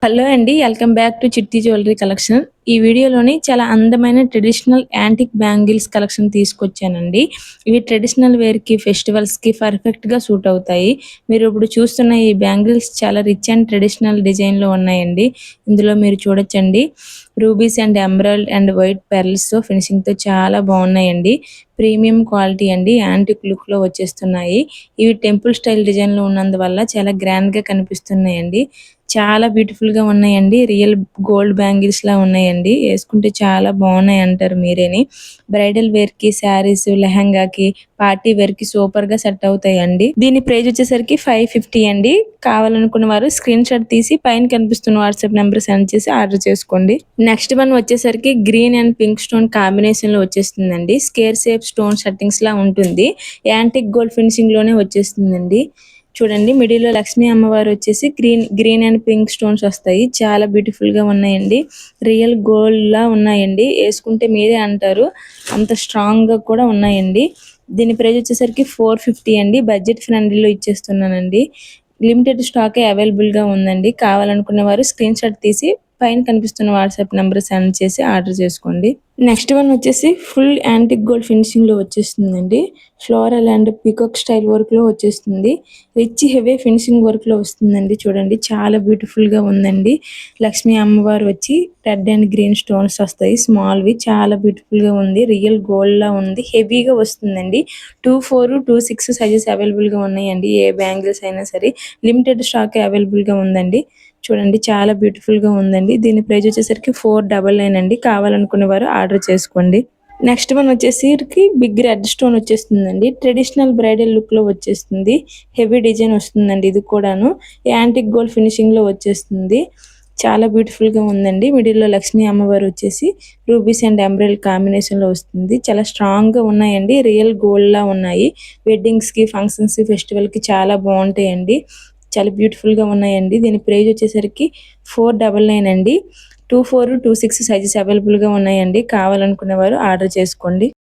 Hello అండి. Welcome back to చిట్టి jewellery collection. ఈ వీడియోలోని చాలా అందమైన ట్రెడిషనల్ యాంటిక్ బ్యాంగిల్స్ కలెక్షన్ తీసుకొచ్చానండి. ఇవి ట్రెడిషనల్ వేర్‌కి, ఫెస్టివల్స్‌కి పర్ఫెక్ట్‌గా సూట్ అవుతాయి. మీరు ఇప్పుడు చూస్తున్న ఈ బ్యాంగిల్స్ చాలా రిచ్ అండ్ ట్రెడిషనల్ డిజైన్‌లో ఉన్నాయండి. ఇందులో మీరు చూడొచ్చండి. Rubies and emerald and white పెర్ల్స్‌తో ఫినిషింగ్‌తో చాలా బాగున్నాయండి. ప్రీమియం క్వాలిటీ అండి. యాంటిక్ లుక్‌లో వచ్చేస్తున్నాయి. ఇవి టెంపుల్ స్టైల్ డిజైన్‌లో ఉన్నందువల్ల చాలా గ్రాండ్‌గా కనిపిస్తున్నాయండి. చాలా బ్యూటిఫుల్‌గా ఉన్నాయండి. రియల్ గోల్డ్ బ్యాంగిల్స్‌లా ఉన్నాయండి. యేసుకుంటే చాలా బాగున్నాయి అంటారు మీరేని. బ్రైడల్ వేర్‌కి, శారీస్, లెహంగాకి, పార్టీ వేర్‌కి సూపర్‌గా సెట్ అవుతాయండి. దీని ప్రైస్ వచ్చేసరికి 550 అండి. కావాలనుకున్న వారు స్క్రీన్ షాట్ తీసి పైన కనిపిస్తున్న వాట్సాప్ నెంబర్ సెండ్ చేసి ఆర్డర్ చేసుకోండి. నెక్స్ట్ వన్ వచ్చేసరికి గ్రీన్ అండ్ పింక్ స్టోన్ కాంబినేషన్‌లో వచ్చేస్తుందండి. స్క్వేర్ షేప్ స్టోన్ సెట్టింగ్స్‌లా ఉంటుంది. యాంటిక్ గోల్డ్ ఫినిషింగ్‌లోనే వచ్చేస్తుందండి. చూడండి మిడిల్‌లో లక్ష్మీ అమ్మవారు వచ్చేసి గ్రీన్ అండ్ పింక్ స్టోన్స్ వస్తాయి. చాలా బ్యూటిఫుల్‌గా ఉన్నాయండి. రియల్ గోల్డ్‌లా ఉన్నాయండి. యేసుకుంటే మీరే అంటారు. అంత స్ట్రాంగ్‌గా కూడా ఉన్నాయండి. దీని ప్రైస్ వచ్చేసరికి 450 అండి. బడ్జెట్ ఫ్రెండ్లీలో ఇచ్చేస్తున్నానండి. లిమిటెడ్ స్టాకే అవైలబుల్‌గా ఉందండి. కావాలనుకునే వారు స్క్రీన్ షాట్ తీసి పైన కనిపిస్తున్న వాట్సాప్ నెంబర్ సెండ్ చేసి ఆర్డర్ చేసుకోండి. నెక్స్ట్ వన్ వచ్చేసి ఫుల్ యాంటిక్ గోల్డ్ ఫినిషింగ్‌లో వచ్చేస్తుందండి. ఫ్లోరల్ అండ్ పీకాక్ స్టైల్ వర్క్‌లో వచ్చేస్తుంది. రిచ్ హెవీ ఫినిషింగ్ వర్క్‌లో వస్తుందండి. చూడండి చాలా బ్యూటిఫుల్‌గా ఉందండి. లక్ష్మీ అమ్మవారు వచ్చి రెడ్ అండ్ గ్రీన్ స్టోన్స్ వస్తాయి. స్మాల్‌వి చాలా బ్యూటిఫుల్‌గా ఉంది. రియల్ గోల్డ్‌లా ఉంది. హెవీగా వస్తుందండి. 24, 26 సైజెస్ అవైలబుల్‌గా ఉన్నాయండి. ఏ బ్యాంగిల్స్ అయినా సరే. లిమిటెడ్ స్టాకే అవైలబుల్‌గా ఉందండి. చూడండి చాలా బ్యూటిఫుల్‌గా ఉందండి. దీని ప్రైస్ వచ్చేసరికి 499 అండి. కావాలనుకునే వారు ఆర్డర్ చేసుకోండి. నెక్స్ట్ వన్ వచ్చేసరికి బిగ్ రెడ్ స్టోన్ వచ్చేస్తుందండి. ట్రెడిషనల్ బ్రైడల్ లుక్‌లో వచ్చేస్తుంది. హెవీ డిజైన్ వస్తుందండి ఇది కూడాను. యాంటిక్ గోల్డ్ ఫినిషింగ్‌లో వచ్చేస్తుంది. చాలా బ్యూటిఫుల్‌గా ఉందండి. మిడిల్‌లో లక్ష్మీ అమ్మవారు వచ్చేసి రూబీస్ అండ్ ఎమరాల్డ్ కాంబినేషన్‌లో వస్తుంది. చాలా స్ట్రాంగ్‌గా ఉన్నాయండి. రియల్ గోల్డ్‌లా ఉన్నాయి. వెడ్డింగ్స్‌కి, ఫంక్షన్స్‌కి, ఫెస్టివల్‌కి చాలా బాగుంటాయండి. చాలా బ్యూటిఫుల్‌గా ఉన్నాయండి. దీని ప్రైస్ వచ్చేసరికి 499 అండి. 24, 26 సైజెస్ అవైలబుల్‌గా ఉన్నాయండి. కావాలనుకునేవారు ఆర్డర్ చేసుకోండి.